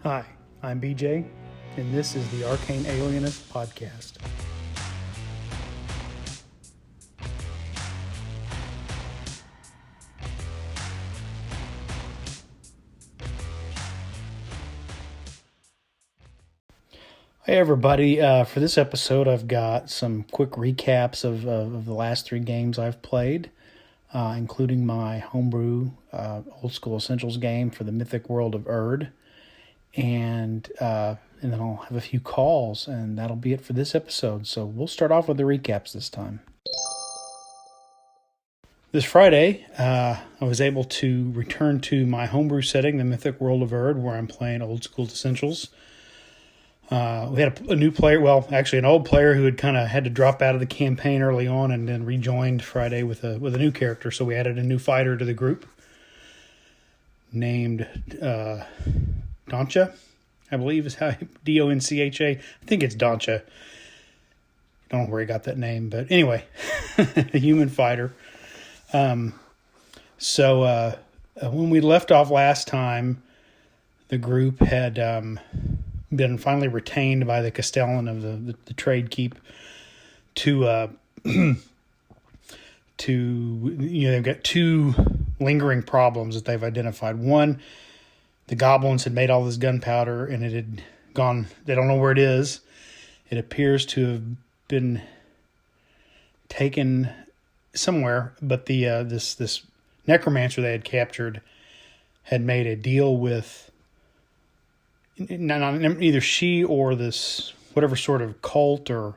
Hi, I'm BJ, and this is the Arcane Alienist Podcast. Hey everybody, for this episode I've got some quick recaps of the last 3 games I've played, including my homebrew old school essentials game for the mythic world of Erd, and then I'll have a few calls, and that'll be it for this episode. So we'll start off with the recaps this time. This Friday, I was able to return to my homebrew setting, the mythic world of Erd, where I'm playing old school essentials. We had a new player, well, actually an old player who had kind of had to drop out of the campaign early on and then rejoined Friday with a new character. So we added a new fighter to the group named Doncha, I believe is how, Doncha. I think it's Doncha. I don't know where he got that name, but anyway, a human fighter. So when we left off last time, the group had been finally retained by the Castellan of the trade keep to they've got 2 lingering problems that they've identified. One, the goblins had made all this gunpowder and it had gone, they don't know where it is. It appears to have been taken somewhere, but the this necromancer they had captured had made a deal with either she or this whatever sort of cult or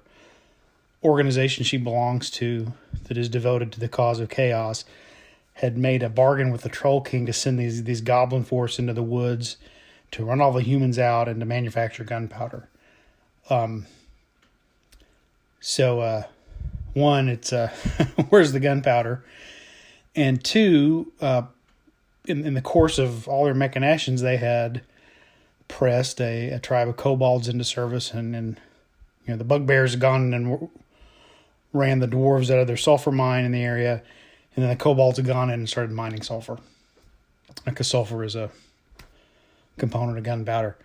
organization she belongs to that is devoted to the cause of chaos, had made a bargain with the Troll King to send these goblin force into the woods to run all the humans out and to manufacture gunpowder. So one, it's where's the gunpowder? And 2, in the course of all their machinations, they had pressed a tribe of kobolds into service, and the Bugbears had gone and ran the dwarves out of their sulfur mine in the area, and then the kobolds had gone in and started mining sulfur, because sulfur is a component of gunpowder.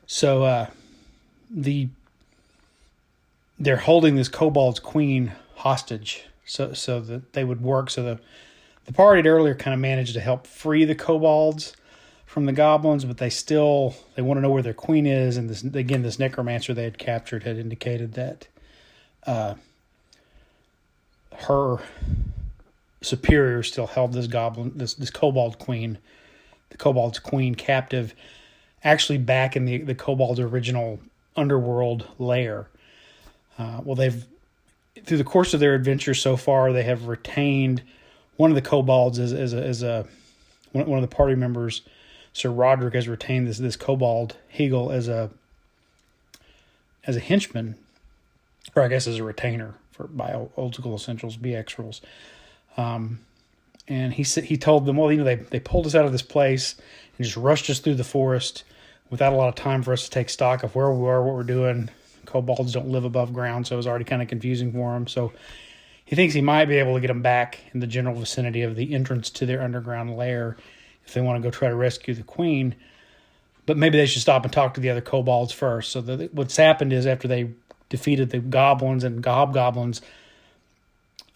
So they're holding this kobold's queen hostage so that they would work. So the party had earlier kind of managed to help free the kobolds from the goblins, but they want to know where their queen is. And this necromancer they had captured had indicated that her superior still held this kobold queen, the kobold's queen, captive, actually back in the kobold's original underworld lair. Through the course of their adventure so far, they have retained one of the kobolds as one of the party members. Sir Roderick has retained this kobold Hegel as a henchman, or I guess as a retainer by old school essentials BX rules. And he told them, well, they pulled us out of this place and just rushed us through the forest without a lot of time for us to take stock of where we were, what we're doing. Kobolds don't live above ground, so it was already kind of confusing for him. So he thinks he might be able to get them back in the general vicinity of the entrance to their underground lair if they want to go try to rescue the queen. But maybe they should stop and talk to the other kobolds first. So what's happened is, after they defeated the goblins and hobgoblins,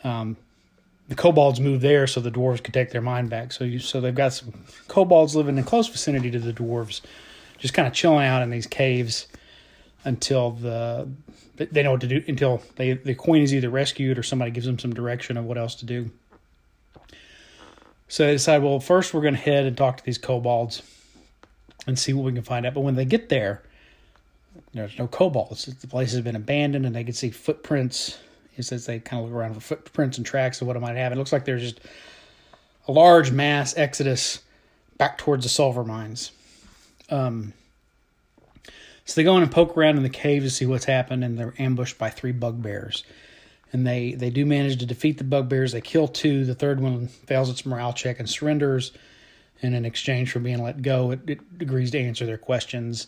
the kobolds moved there so the dwarves could take their mine back. So they've got some kobolds living in close vicinity to the dwarves, just kind of chilling out in these caves until they know what to do, until the queen is either rescued or somebody gives them some direction of what else to do. So they decide, well, first we're going to head and talk to these kobolds and see what we can find out. But when they get there, there's no kobolds. The place has been abandoned, and they can see footprints. It says they kind of look around for footprints and tracks of what it might have. It looks like there's just a large mass exodus back towards the sulfur mines. So they go in and poke around in the cave to see what's happened, and they're ambushed by 3 bugbears. And they do manage to defeat the bugbears. They kill 2. The third one fails its morale check and surrenders. And in exchange for being let go, it agrees to answer their questions.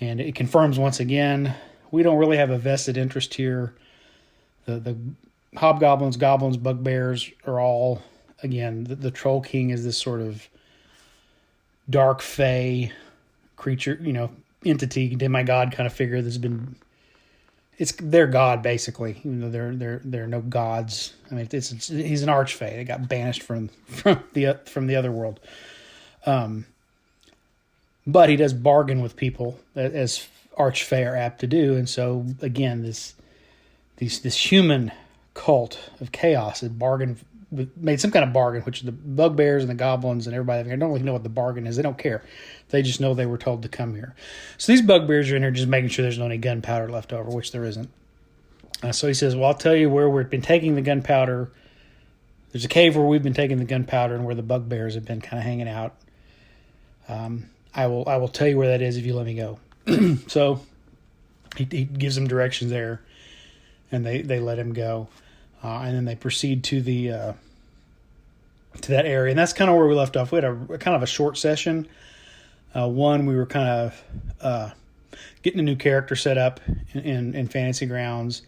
And it confirms once again, we don't really have a vested interest here. The hobgoblins, goblins, bugbears are all, again, the Troll King is this sort of dark fae creature, entity, demigod kind of figure that's been. It's their god basically. Even though they're no gods. I mean, he's an archfey. They got banished from the other world. But he does bargain with people, as archfey are apt to do, and so again, this human cult of chaos has made some kind of bargain, which the bugbears and the goblins and everybody, they don't really know what the bargain is. They don't care. They just know they were told to come here. So these bugbears are in here just making sure there's no any gunpowder left over, which there isn't. So he says, well, I'll tell you where we've been taking the gunpowder. There's a cave where we've been taking the gunpowder and where the bugbears have been kind of hanging out. I will tell you where that is if you let me go. So he gives them directions there, and they let him go. And then they proceed to that area, and that's kind of where we left off. We had a kind of a short session. One, we were kind of getting a new character set up in Fantasy Grounds,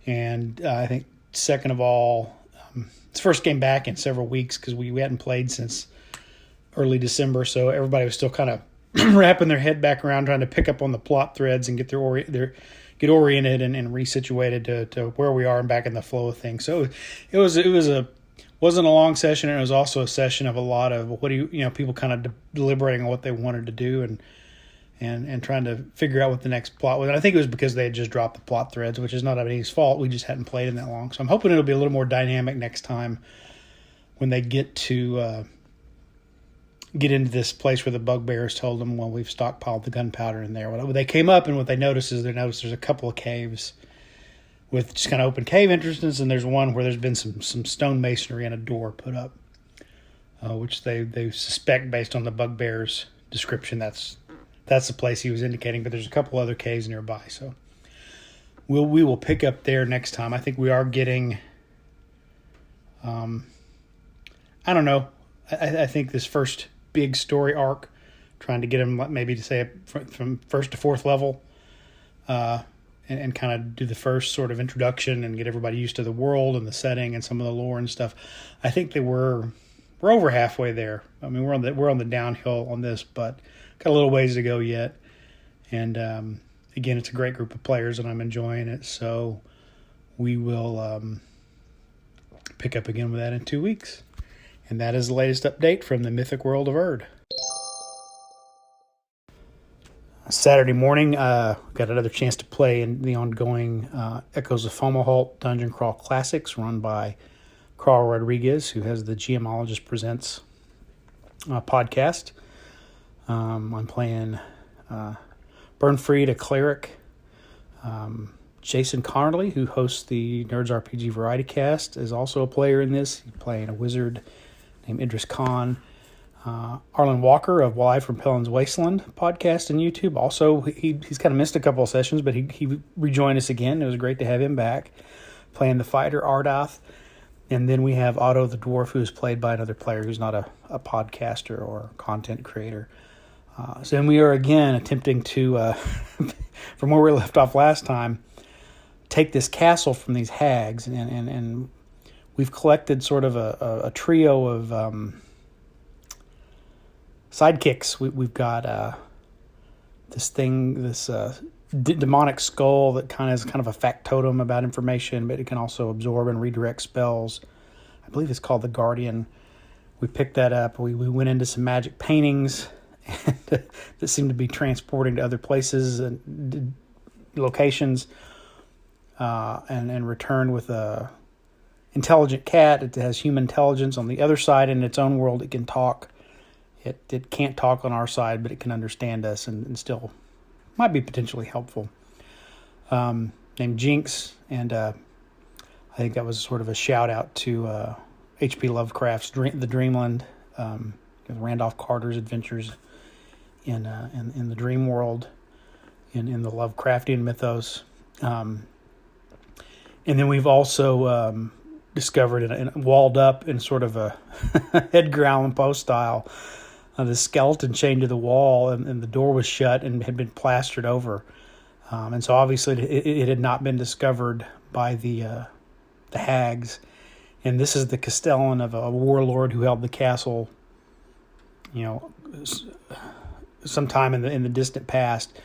and I think second of all, it's the first game back in several weeks because we hadn't played since early December, so everybody was still kind of wrapping their head back around, trying to pick up on the plot threads and get get oriented and resituated to where we are and back in the flow of things. So it wasn't a long session, and it was also a session of a lot of people kind of deliberating on what they wanted to do and trying to figure out what the next plot was. And I think it was because they had just dropped the plot threads, which is not anybody's fault. We just hadn't played in that long. So I'm hoping it'll be a little more dynamic next time when they get to get into this place where the bugbears told them, well, we've stockpiled the gunpowder in there. When they came up, and what they noticed is there's a couple of caves with just kind of open cave entrances, and there's one where there's been some stone masonry and a door put up, which they suspect based on the bugbears description that's the place he was indicating. But there's a couple other caves nearby, so we will pick up there next time. I think we are getting, I don't know. I think this first big story arc, trying to get him maybe to say from first to fourth level, and kind of do the first sort of introduction and get everybody used to the world and the setting and some of the lore and stuff. I think that we're over halfway there. I mean, we're on the downhill on this, but got a little ways to go yet. And again, it's a great group of players, and I'm enjoying it. So we will pick up again with that in 2 weeks. And that is the latest update from the mythic world of Erd. Saturday morning, got another chance to play in the ongoing Echoes of Fomalhaut Dungeon Crawl Classics, run by Carl Rodriguez, who has the GMologist Presents podcast. I'm playing Burnfried, a cleric. Jason Connerly, who hosts the Nerds RPG Variety Cast, is also a player in this. He's playing a wizard named Idris Khan. Arlen Walker of Live from Pellin's Wasteland podcast and YouTube. Also, he's kind of missed a couple of sessions, but he rejoined us again. It was great to have him back, playing the fighter Ardath. And then we have Otto the Dwarf, who is played by another player who's not a podcaster or content creator. So then we are again attempting to, from where we left off last time, take this castle from these hags, and we've collected sort of a trio of sidekicks. We've got this demonic skull that kind of a factotum about information, but it can also absorb and redirect spells. I believe it's called the Guardian. We picked that up. We went into some magic paintings that seem to be transporting to other places and locations, and returned with a intelligent cat. It has human intelligence on the other side. In its own world, it can talk. It can't talk on our side, but it can understand us and still might be potentially helpful. Named Jinx, and I think that was sort of a shout out to H.P. Lovecraft's The Dreamland, Randolph Carter's adventures in the dream world, in the Lovecraftian mythos. And then we've also discovered and walled up in sort of a Edgar Allan Poe style, the skeleton chained to the wall, and the door was shut and had been plastered over. And so obviously it had not been discovered by the hags. And this is the Castellan of a warlord who held the castle, sometime in the distant past,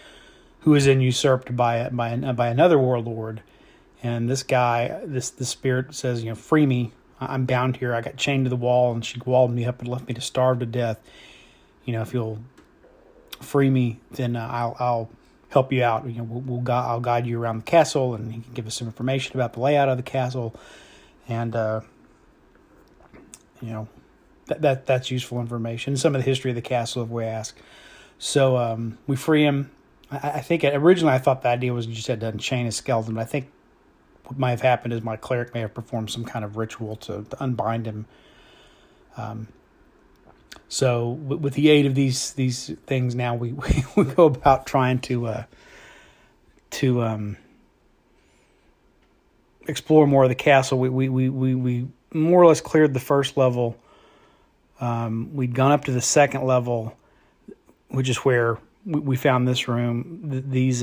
who was then usurped by another warlord. And this guy, the spirit says, free me. I'm bound here. I got chained to the wall, and she walled me up and left me to starve to death. If you'll free me, then I'll help you out. I'll guide you around the castle, and he can give us some information about the layout of the castle, and that's useful information. Some of the history of the castle, if we ask. So we free him. I think originally I thought the idea was you just had to unchain his skeleton, but I think what might have happened is my cleric may have performed some kind of ritual to unbind him. So with the aid of these things, now we go about trying to explore more of the castle. We more or less cleared the first level. We'd gone up to the second level, which is where we found this room. We'd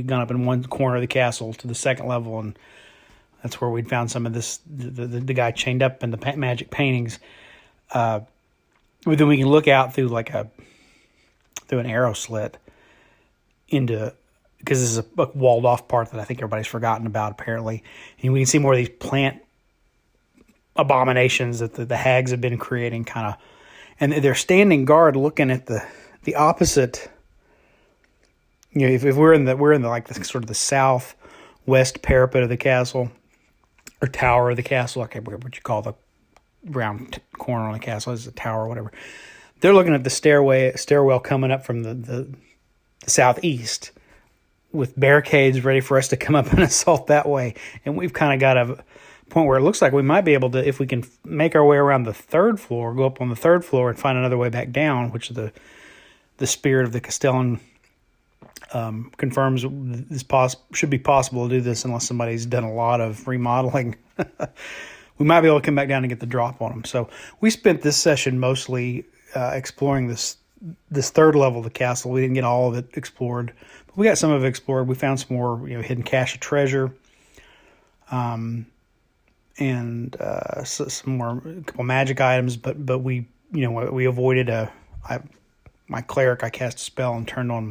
gone up in one corner of the castle to the second level, and that's where we'd found some of this, the guy chained up in the magic paintings. But then we can look out through through an arrow slit because this is a walled off part that I think everybody's forgotten about apparently. And we can see more of these plant abominations that the hags have been creating and they're standing guard looking at the opposite. If we're in the sort of the southwest parapet of the castle or tower of the castle, okay, what you call the round corner on the castle is a tower or whatever. They're looking at the stairwell coming up from the southeast with barricades ready for us to come up and assault that way. And we've kind of got a point where it looks like we might be able to, if we can make our way around the third floor, go up on the third floor and find another way back down, which the spirit of the Castellan confirms this should be possible to do this unless somebody's done a lot of remodeling. We might be able to come back down and get the drop on them. So we spent this session mostly exploring this third level of the castle. We didn't get all of it explored, but we got some of it explored. We found some more hidden cache of treasure, and some more, a couple magic items. But we we avoided my cleric. I cast a spell and turned on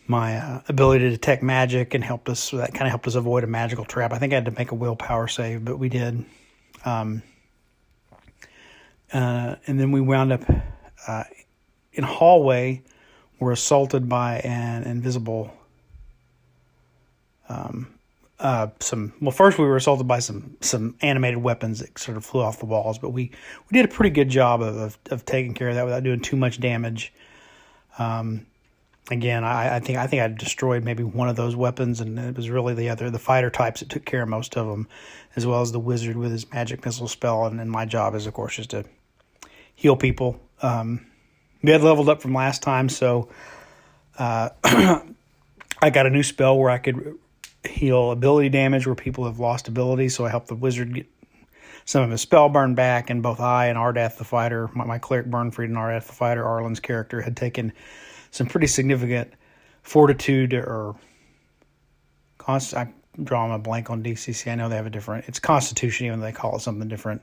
my ability to detect magic and helped us. That kind of helped us avoid a magical trap. I think I had to make a willpower save, but we did. And then we wound up in a hallway. We're assaulted by an invisible. First we were assaulted by some animated weapons that sort of flew off the walls, but we did a pretty good job of taking care of that without doing too much damage. Again, I think I destroyed maybe one of those weapons, and it was really the fighter types that took care of most of them, as well as the wizard with his magic missile spell. And my job is, of course, just to heal people. We had leveled up from last time, so I got a new spell where I could heal ability damage where people have lost ability. So I helped the wizard get some of his spell burn back, and both I and Ardath the fighter, my cleric Burnfried and Ardath the fighter, Arlen's character, had taken some pretty significant fortitude or I'm drawing a blank on DCC. I know they have it's Constitution, even though they call it something different.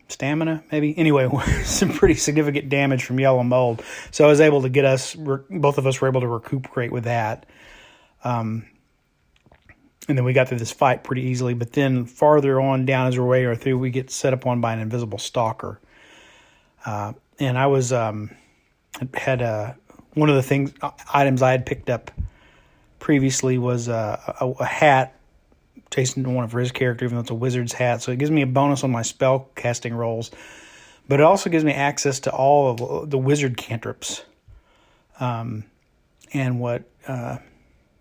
Stamina, maybe? Anyway, some pretty significant damage from yellow mold. So I was able to both of us were able to recuperate with that. And then we got through this fight pretty easily. But then farther on down as we're way through, we get set upon by an invisible stalker. And I was... had one of the items I had picked up previously was a hat chasing one of his character, even though it's a wizard's hat. So it gives me a bonus on my spell casting rolls, but it also gives me access to all of the wizard cantrips. And what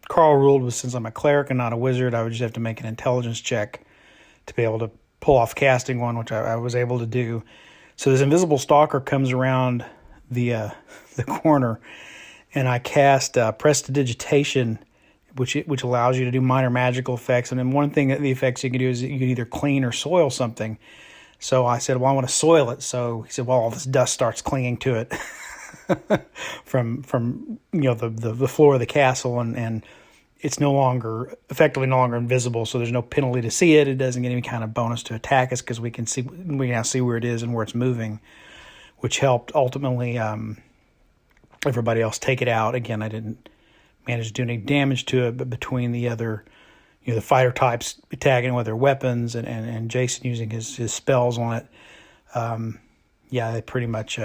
Carl ruled was, since I'm a cleric and not a wizard, I would just have to make an intelligence check to be able to pull off casting one, which I was able to do. So this invisible stalker comes around the corner, and I cast Prestidigitation, which allows you to do minor magical effects. And then one thing that the effects you can do is you can either clean or soil something. So I said, well, I want to soil it. So he said, well, all this dust starts clinging to it from the floor of the castle, and it's effectively no longer invisible, so there's no penalty to see it. It doesn't get any kind of bonus to attack us because we can now see where it is and where it's moving, which helped ultimately everybody else take it out. Again, I didn't manage to do any damage to it, but between the other, the fighter types attacking with their weapons and Jason using his spells on it, they pretty much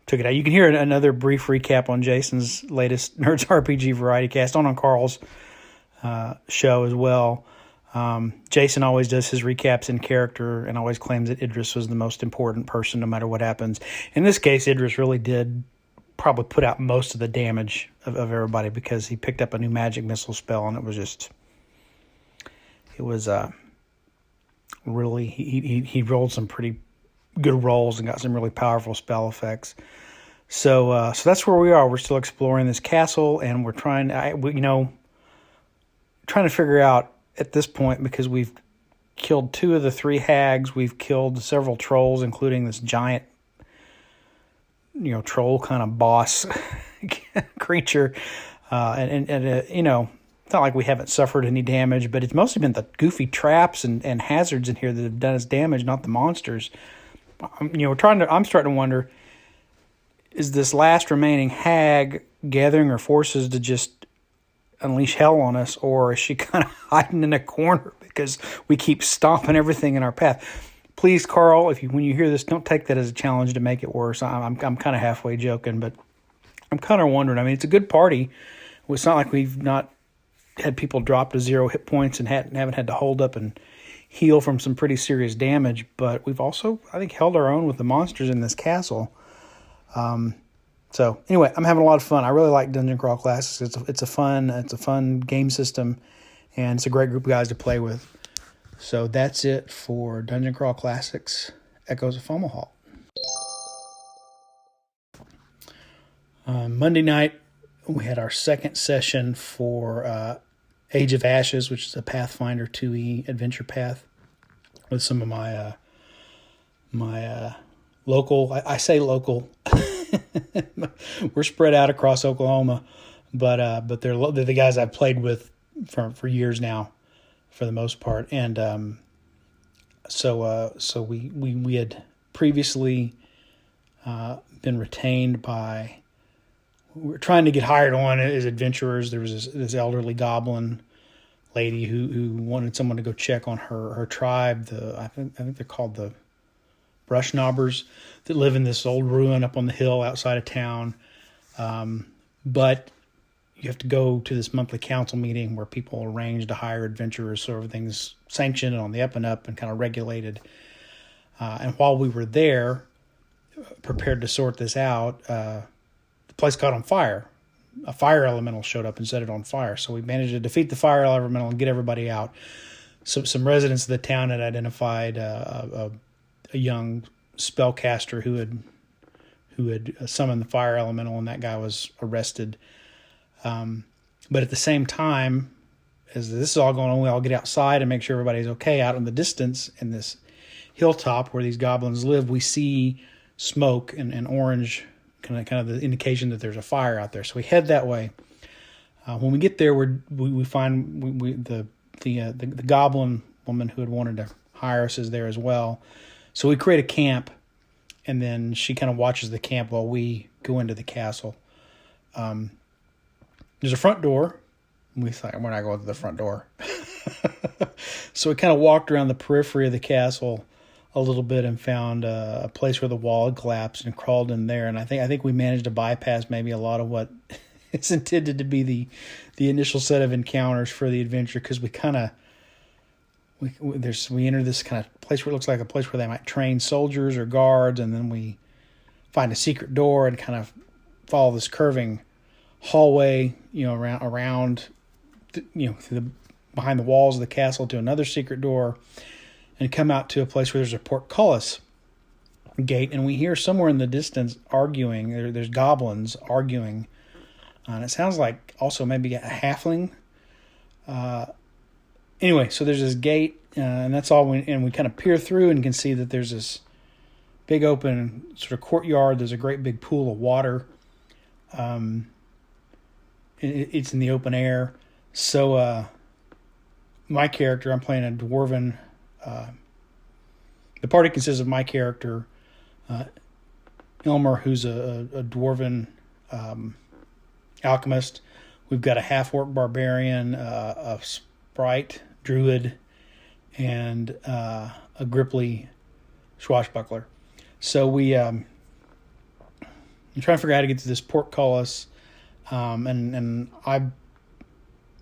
took it out. You can hear another brief recap on Jason's latest Nerds RPG Variety Cast on Carl's show as well. Jason always does his recaps in character and always claims that Idris was the most important person no matter what happens. In this case, Idris really did probably put out most of the damage of everybody because he picked up a new magic missile spell, and it was really, he rolled some pretty good rolls and got some really powerful spell effects. So that's where we are. We're still exploring this castle, and we're trying to figure out at this point, because we've killed 2 of the 3 hags, we've killed several trolls, including this giant, troll kind of boss creature, and it's not like we haven't suffered any damage, but it's mostly been the goofy traps and hazards in here that have done us damage, not the monsters. I'm starting to wonder, is this last remaining hag gathering her forces to just unleash hell on us, or is she kind of hiding in a corner because we keep stomping everything in our path? Please, Carl, when you hear this, don't take that as a challenge to make it worse. I'm kind of halfway joking, but I'm kind of wondering. I mean, it's a good party. It's not like we've not had people drop to 0 hit points and haven't had to hold up and heal from some pretty serious damage, but we've also, I think, held our own with the monsters in this castle. So anyway, I'm having a lot of fun. I really like Dungeon Crawl Classics. It's a fun game system, and it's a great group of guys to play with. So that's it for Dungeon Crawl Classics Echoes of Fomalhaut. Monday night, we had our second session for Age of Ashes, which is a Pathfinder 2e adventure path, with some of my local. I say local. We're spread out across Oklahoma, but they're the guys I've played with for years now, for the most part. And so we had previously been retained by. We were trying to get hired on as adventurers. There was this elderly goblin lady who wanted someone to go check on her tribe. I think they're called the Brush Knobbers, that live in this old ruin up on the hill outside of town. But you have to go to this monthly council meeting where people arrange to hire adventurers, so everything's sanctioned and on the up and up and kind of regulated. And while we were there, prepared to sort this out, the place caught on fire. A fire elemental showed up and set it on fire. So we managed to defeat the fire elemental and get everybody out. So some residents of the town had identified a young spellcaster who had summoned the fire elemental, and that guy was arrested. But at the same time, as this is all going on, we all get outside and make sure everybody's okay. Out in the distance, in this hilltop where these goblins live, we see smoke and orange, kind of the indication that there's a fire out there. So we head that way. When we get there, we find the goblin woman who had wanted to hire us is there as well. So we create a camp, and then she kind of watches the camp while we go into the castle. There's a front door. We thought, we're not going to the front door. So we kind of walked around the periphery of the castle a little bit and found a place where the wall had collapsed and crawled in there. And I think we managed to bypass maybe a lot of what is intended to be the initial set of encounters for the adventure, because we enter this kind of place where it looks like a place where they might train soldiers or guards, and then we find a secret door and kind of follow this curving hallway, around behind the walls of the castle to another secret door, and come out to a place where there's a portcullis gate, and we hear somewhere in the distance arguing. There's goblins arguing, and it sounds like also maybe a halfling. Anyway, so there's this gate, and that's all. We kind of peer through and can see that there's this big open sort of courtyard. There's a great big pool of water. it's in the open air. So my character, I'm playing a dwarven. The party consists of my character, Ilmer, who's a dwarven alchemist. We've got a half-orc barbarian, a sprite druid, and a gripply swashbuckler. So I'm trying to figure out how to get to this portcullis, and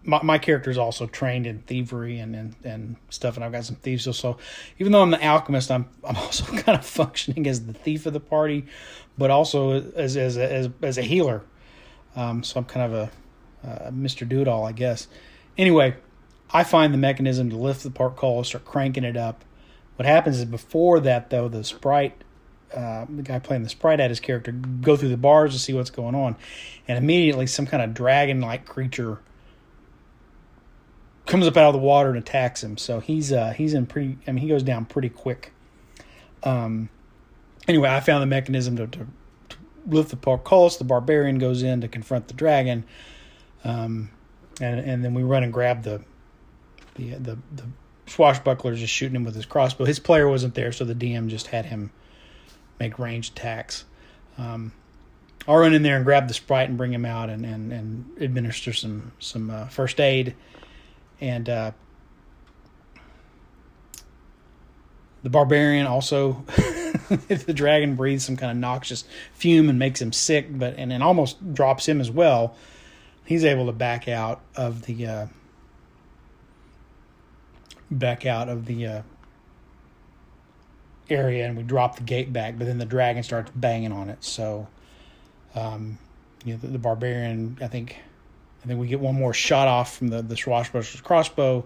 my character is also trained in thievery and stuff, and I've got some thieves. So even though I'm the alchemist, I'm also kind of functioning as the thief of the party, but also as a healer. So I'm kind of a Mr. Do-It-All, I guess. Anyway, I find the mechanism to lift the portcullis, start cranking it up. What happens is before that, though, the sprite, the guy playing the sprite at his character, go through the bars to see what's going on, and immediately some kind of dragon-like creature comes up out of the water and attacks him. So he's in pretty. I mean, he goes down pretty quick. Anyway, I found the mechanism to lift the portcullis. The barbarian goes in to confront the dragon, and then we run and grab the swashbuckler, just shooting him with his crossbow. His player wasn't there, so the DM just had him make ranged attacks. I'll run in there and grab the sprite and bring him out and administer some first aid. And the barbarian also, if the dragon breathes some kind of noxious fume and makes him sick, and almost drops him as well, he's able to back out of the area, and we drop the gate back. But then the dragon starts banging on it. So, the barbarian, I think we get one more shot off from the swashbuckler's crossbow.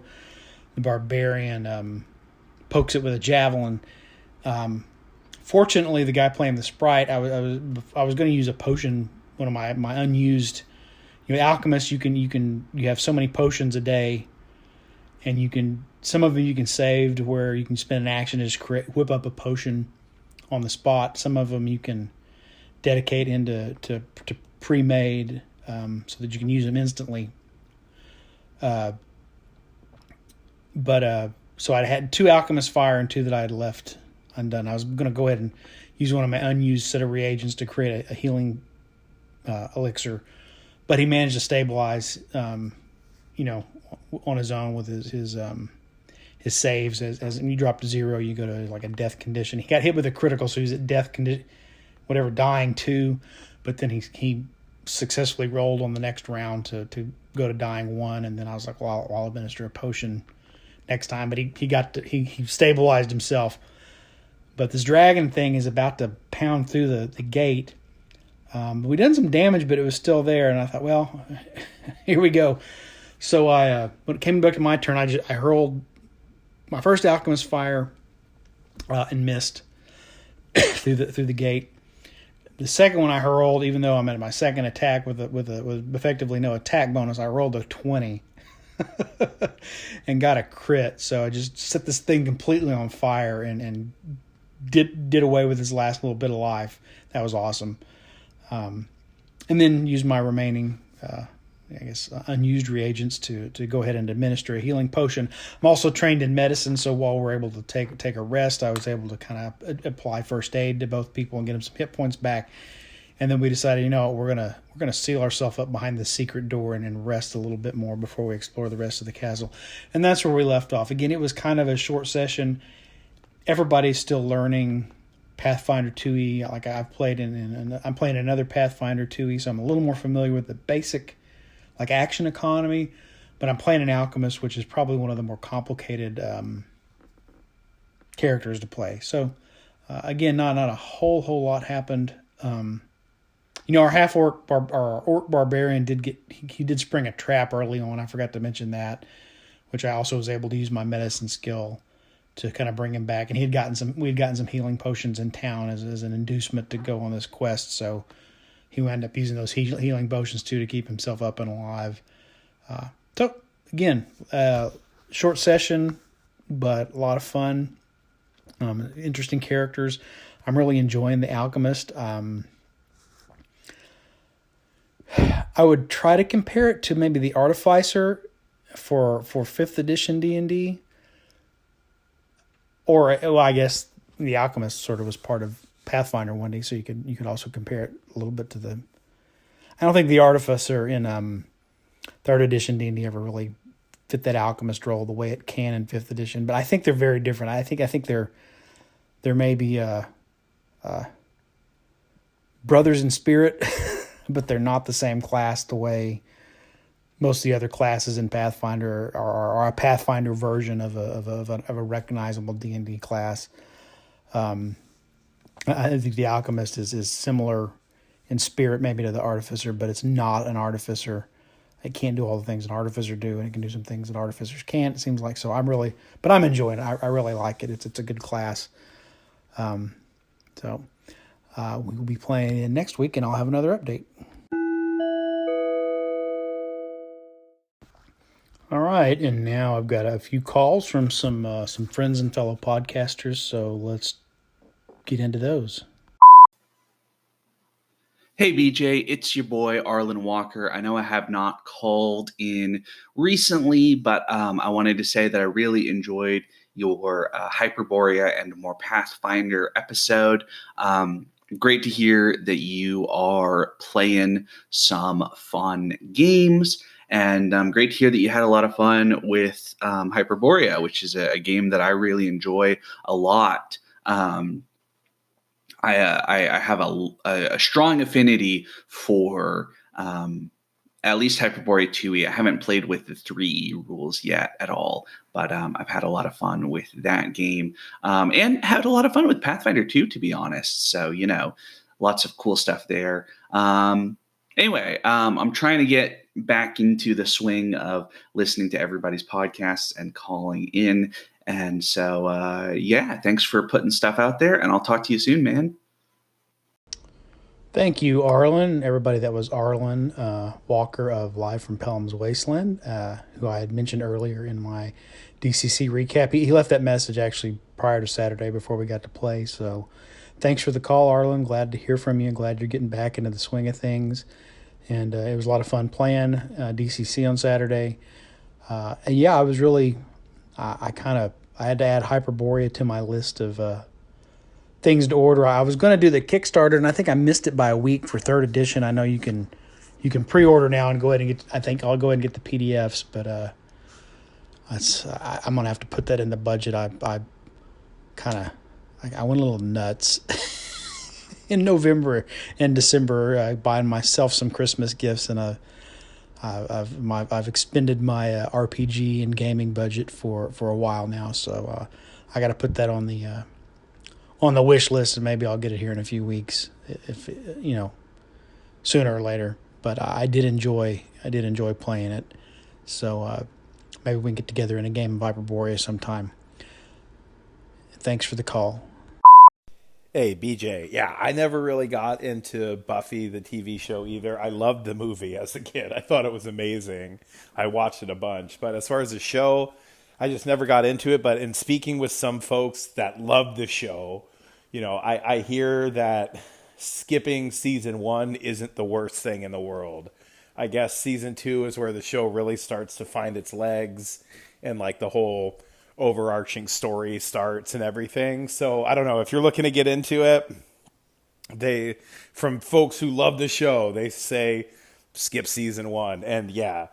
The barbarian pokes it with a javelin. Fortunately, the guy playing the sprite, I was going to use a potion, one of my unused. Alchemists, you have so many potions a day, and some of them you can save to where you can spend an action to just whip up a potion on the spot. Some of them you can dedicate into pre-made. So that you can use them instantly. So I had 2 alchemist fire and 2 that I had left undone. I was going to go ahead and use one of my unused set of reagents to create a healing elixir, but he managed to stabilize, on his own with his saves. As when you drop to 0, you go to like a death condition. He got hit with a critical, so he's at death condition, dying 2, but then he successfully rolled on the next round to go to dying 1, and then I was like, well, I'll administer a potion next time. But he stabilized himself. But this dragon thing is about to pound through the gate. We done some damage, but it was still there, and I thought, well, here we go. So when it came back to my turn, I hurled my first alchemist fire and missed through the gate. The second one I hurled, even though I'm at my second attack with effectively no attack bonus, I rolled a 20 and got a crit. So I just set this thing completely on fire and did away with his last little bit of life. That was awesome. And then used my remaining, unused reagents to go ahead and administer a healing potion. I'm also trained in medicine, so while we're able to take a rest, I was able to kind of apply first aid to both people and get them some hit points back. And then we decided, we're gonna seal ourselves up behind the secret door and rest a little bit more before we explore the rest of the castle. And that's where we left off. Again, it was kind of a short session. Everybody's still learning Pathfinder 2e. Like I've played I'm playing another Pathfinder 2e, so I'm a little more familiar with the basic action economy, but I'm playing an alchemist, which is probably one of the more complicated characters to play. So again, not a whole lot happened. Our half orc orc barbarian did spring a trap early on. I forgot to mention that, which I also was able to use my medicine skill to kind of bring him back. And we had gotten some healing potions in town as an inducement to go on this quest. So he wound up using those healing potions too to keep himself up and alive. So again, short session, but a lot of fun. Interesting characters. I'm really enjoying the alchemist. I would try to compare it to maybe the Artificer for 5th edition D&D. Or, well, I guess the Alchemist sort of was part of Pathfinder 1D, so you could also compare it a little bit to the... I don't think the Artificer in 3rd edition D&D ever really fit that Alchemist role the way it can in 5th edition, but I think they're very different. I think they're maybe brothers in spirit, but they're not the same class the way most of the other classes in Pathfinder are a Pathfinder version of a recognizable D&D class. I think the Alchemist is similar in spirit maybe to the Artificer, but it's not an Artificer. It can't do all the things an Artificer do, and it can do some things that Artificers can't, it seems like. So I'm enjoying it. I really like it. It's a good class. So we will be playing it next week, and I'll have another update. All right, and now I've got a few calls from some friends and fellow podcasters, so let's get into those. Hey BJ, it's your boy Arlen Walker. I know I have not called in recently, but I wanted to say that I really enjoyed your Hyperborea and more Pathfinder episode. Great to hear that you are playing some fun games, and great to hear that you had a lot of fun with Hyperborea, which is a game that I really enjoy a lot. I have a strong affinity for at least Hyperborea 2e. I haven't played with the 3e rules yet at all, but I've had a lot of fun with that game and had a lot of fun with Pathfinder 2, to be honest. So, lots of cool stuff there. Anyway, I'm trying to get back into the swing of listening to everybody's podcasts and calling in. And so, thanks for putting stuff out there, and I'll talk to you soon, man. Thank you, Arlen. Everybody, that was Arlen Walker of Live from Pelham's Wasteland, who I had mentioned earlier in my DCC recap. He left that message actually prior to Saturday before we got to play. So thanks for the call, Arlen. Glad to hear from you. Glad you're getting back into the swing of things. And it was a lot of fun playing DCC on Saturday. I was really... I had to add Hyperborea to my list of things to order. I was going to do the Kickstarter, and I think I missed it by a week for 3rd edition. I know you can pre-order now and go ahead and get. I think I'll go ahead and get the PDFs, but I'm going to have to put that in the budget. I went a little nuts in November and December buying myself some Christmas gifts, and I've expended my RPG and gaming budget for a while now, so I got to put that on the wish list, and maybe I'll get it here in a few weeks, if sooner or later. But I did enjoy playing it, so maybe we can get together in a game of Hyperborea sometime. Thanks for the call. Hey, BJ. Yeah, I never really got into Buffy, the TV show, either. I loved the movie as a kid. I thought it was amazing. I watched it a bunch. But as far as the show, I just never got into it. But in speaking with some folks that love the show, I hear that skipping season 1 isn't the worst thing in the world. I guess season 2 is where the show really starts to find its legs, and like the whole overarching story starts and everything. So I don't know if you're looking to get into it. From folks who love the show, they say skip season 1. And yeah,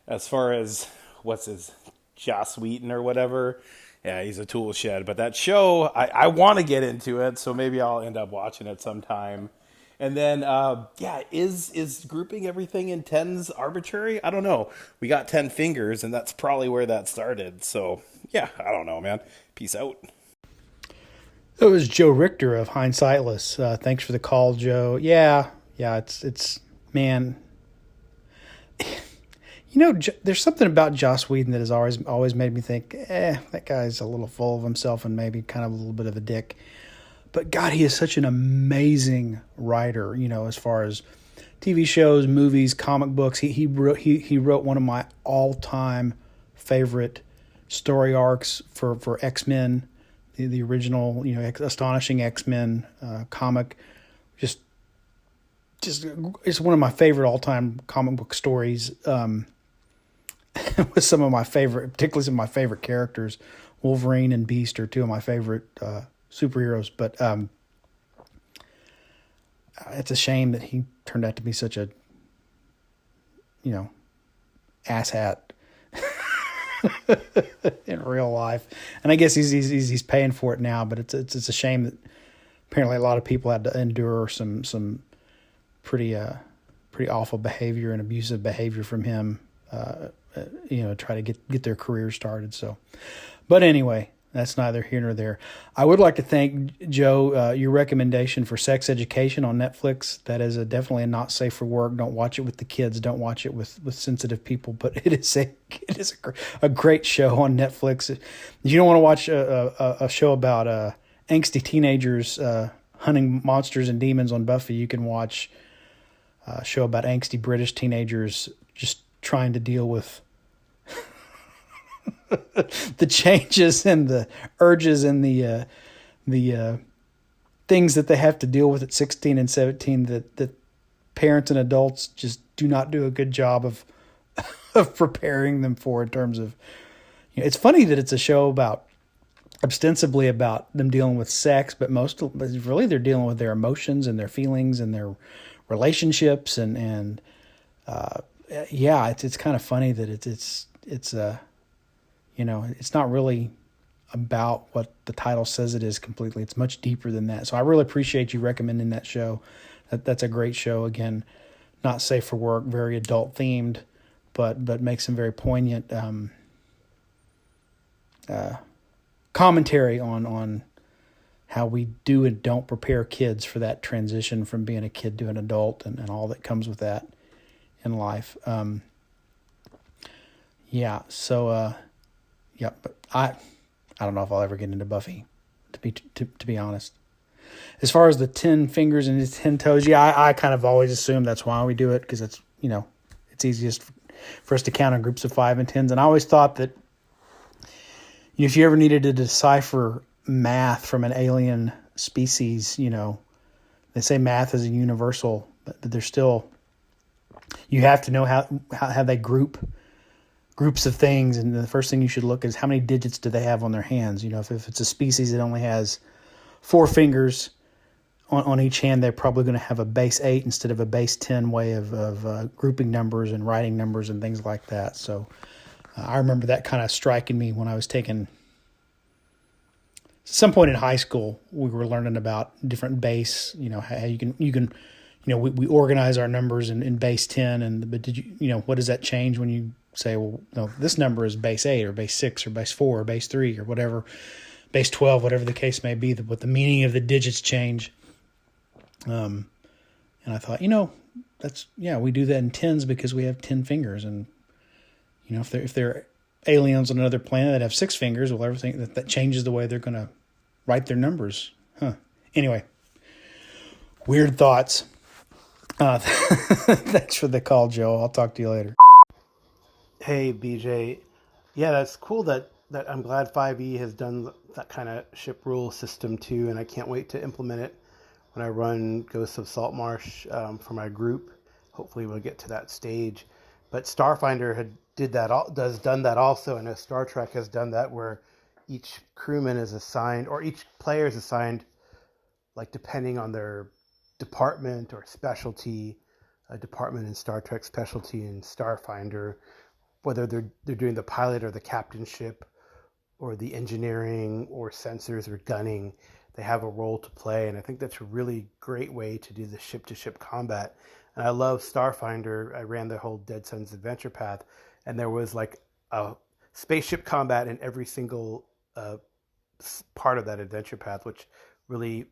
as far as Joss Whedon or whatever, yeah, he's a tool shed. But that show, I want to get into it, so maybe I'll end up watching it sometime. And then, is grouping everything in 10s arbitrary? I don't know. We got 10 fingers, and that's probably where that started. So, yeah, I don't know, man. Peace out. It was Joe Richter of Hindsightless. Thanks for the call, Joe. Yeah, it's man. There's something about Joss Whedon that has always made me think, that guy's a little full of himself and maybe kind of a little bit of a dick. But God, he is such an amazing writer, as far as TV shows, movies, comic books. He wrote one of my all-time favorite story arcs for X-Men, the original, Astonishing X-Men comic. Just it's one of my favorite all-time comic book stories. With some of my favorite, particularly some of my favorite characters. Wolverine and Beast are two of my favorite superheroes, but it's a shame that he turned out to be such a, asshat in real life. And I guess he's paying for it now, but it's a shame that apparently a lot of people had to endure some pretty awful behavior and abusive behavior from him, try to get their career started. So, but anyway, that's neither here nor there. I would like to thank Joe, your recommendation for Sex Education on Netflix. That is definitely a not safe for work. Don't watch it with the kids. Don't watch it with sensitive people. But it is a great show on Netflix. If you don't want to watch a show about angsty teenagers hunting monsters and demons on Buffy, you can watch a show about angsty British teenagers just trying to deal with the changes and the urges and the things that they have to deal with at 16 and 17 that parents and adults just do not do a good job of preparing them for, in terms of, it's funny that it's a show ostensibly about them dealing with sex, but really they're dealing with their emotions and their feelings and their relationships and it's kind of funny that it's not really about what the title says it is completely. It's much deeper than that. So I really appreciate you recommending that show. That's a great show. Again, not safe for work, very adult themed, but makes some very poignant commentary on how we do and don't prepare kids for that transition from being a kid to an adult and all that comes with that in life. But I don't know if I'll ever get into Buffy, to be honest. As far as the 10 fingers and the 10 toes, I kind of always assume that's why we do it, because it's it's easiest for us to count in groups of 5 and 10s. And I always thought that if you ever needed to decipher math from an alien species, they say math is a universal, but there's still, you have to know how they groups of things. And the first thing you should look is how many digits do they have on their hands. If it's a species that only has 4 fingers on each hand, they're probably going to have a base 8 instead of a base 10 way of grouping numbers and writing numbers and things like that. So I remember that kind of striking me when I was taking, some point in high school, we were learning about different base, how you can, we organize our numbers in base 10, but did you, what does that change when you say, well, no, this number is base 8 or base 6 or base 4 or base 3 or whatever, base 12, whatever the case may be, but the meaning of the digits change. And I thought, we do that in 10s because we have 10 fingers. And, if they're aliens on another planet that have 6 fingers, well, everything that changes the way they're going to write their numbers. Anyway, weird thoughts. Thanks for the call, Joe. I'll talk to you later. Hey, BJ. Yeah, that's cool that I'm glad 5e has done that kind of ship rule system too, and I can't wait to implement it when I run Ghosts of Saltmarsh for my group. Hopefully we'll get to that stage. But Starfinder done that also, and Star Trek has done that, where each crewman is assigned, or each player is assigned, like depending on their department or specialty, a department in Star Trek, specialty in Starfinder, whether they're doing the pilot or the captainship or the engineering or sensors or gunning, they have a role to play. And I think that's a really great way to do the ship-to-ship combat. And I love Starfinder. I ran the whole Dead Sun's adventure path, and there was like a spaceship combat in every single part of that adventure path, which really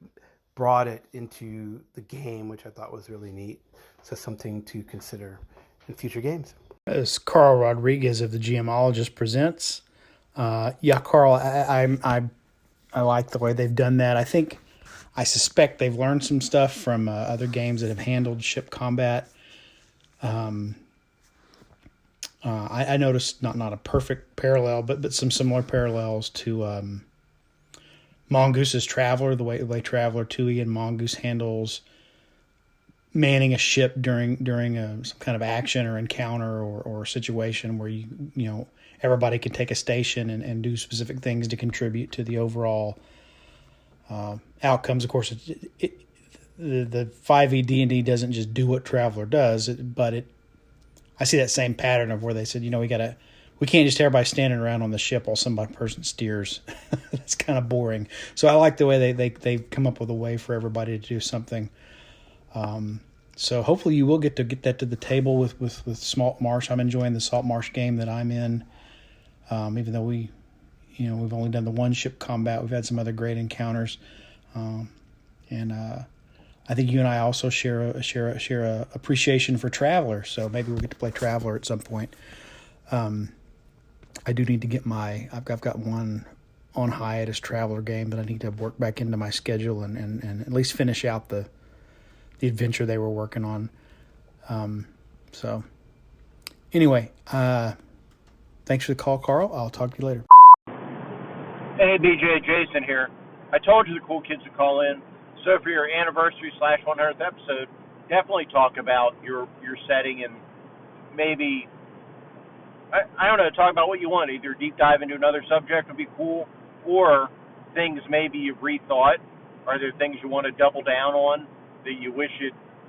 brought it into the game, which I thought was really neat. So something to consider in future games. As Carl Rodriguez of the GMologist presents. Carl, I like the way they've done that. I suspect they've learned some stuff from other games that have handled ship combat. I noticed not a perfect parallel, but some similar parallels to Mongoose's Traveler, the way Traveler 2e and Mongoose handles manning a ship during some kind of action or encounter or situation where everybody can take a station and do specific things to contribute to the overall outcomes. Of course, the 5e D&D doesn't just do what Traveler does, but I see that same pattern of where they said, we can't just have everybody standing around on the ship while some person steers. That's kind of boring. So I like the way they come up with a way for everybody to do something. So hopefully you will get that to the table with Salt Marsh. I'm enjoying the Salt Marsh game that I'm in. Even though we've only done the one ship combat, we've had some other great encounters. And I think you and I also share a appreciation for Traveler. So maybe we'll get to play Traveler at some point. I do need to get I've got one on hiatus Traveler game that I need to work back into my schedule and at least finish out the adventure they were working on. So anyway, thanks for the call, Carl. I'll talk to you later. Hey, BJ, Jason here. I told you the cool kids would call in. So for your anniversary /100th episode, definitely talk about your setting and maybe, I don't know, talk about what you want. Either deep dive into another subject would be cool, or things maybe you've rethought. Are there things you want to double down on that you wish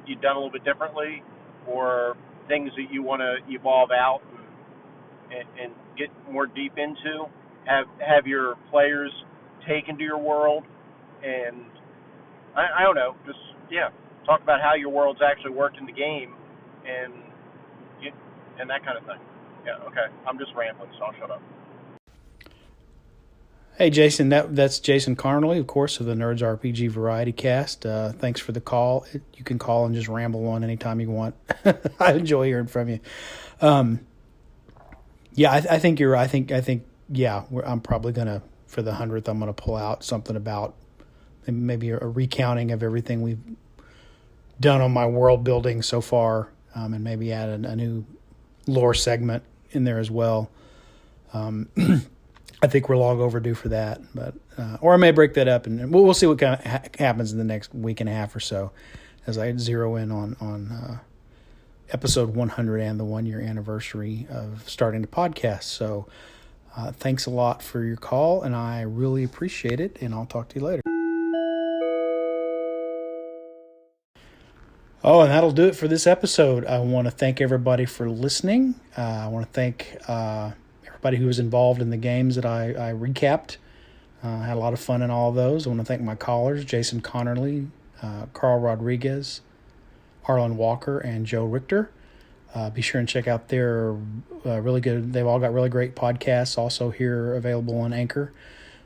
you'd done a little bit differently, or things that you want to evolve out and get more deep into? Have your players take into your world, and I don't know, just talk about how your world's actually worked in the game, and that kind of thing. Yeah, okay. I'm just rambling, so I'll shut up. Hey, Jason, that's Jason Carnley, of course, of the Nerds RPG Variety Cast. Thanks for the call. You can call and just ramble on anytime you want. I enjoy hearing from you. I think you're. I think. I'm probably gonna, for the 100th, I'm gonna pull out something about maybe a recounting of everything we've done on my world building so far, and maybe add a new lore segment in there as well. I think we're long overdue for that, but or I may break that up, and we'll see what kind of happens in the next week and a half or so, as I zero in on episode 100 and the 1-year anniversary of starting the podcast. So thanks a lot for your call, and I really appreciate it, and I'll talk to you later. Oh, and that'll do it for this episode. I want to thank everybody for listening. I want to thank everybody who was involved in the games that I recapped. Had a lot of fun in all of those. I want to thank my callers, Jason Connerly, Carl Rodriguez, Harlan Walker, and Joe Richter. Be sure and check out their really good, they've all got really great podcasts also here available on Anchor.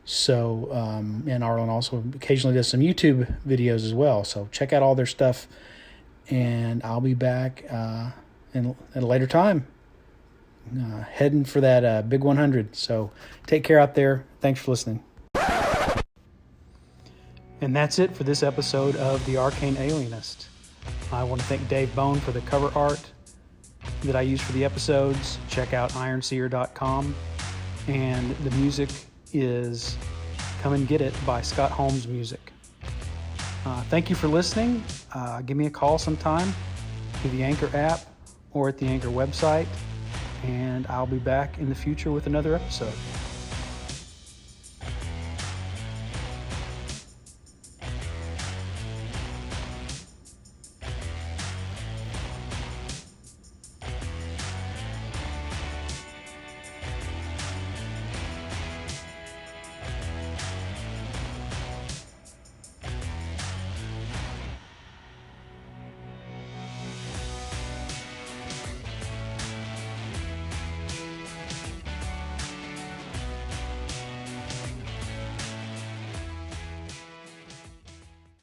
So, and Arlen also occasionally does some YouTube videos as well. So check out all their stuff, and I'll be back at a later time, heading for that big 100. So take care out there. Thanks for listening. And that's it for this episode of The Arcane Alienist. I want to thank Dave Bone for the cover art that I use for the episodes. Check out ironseer.com. And the music is Come and Get It by Scott Holmes Music. Thank you for listening. Give me a call sometime through the Anchor app or at the Anchor website, and I'll be back in the future with another episode.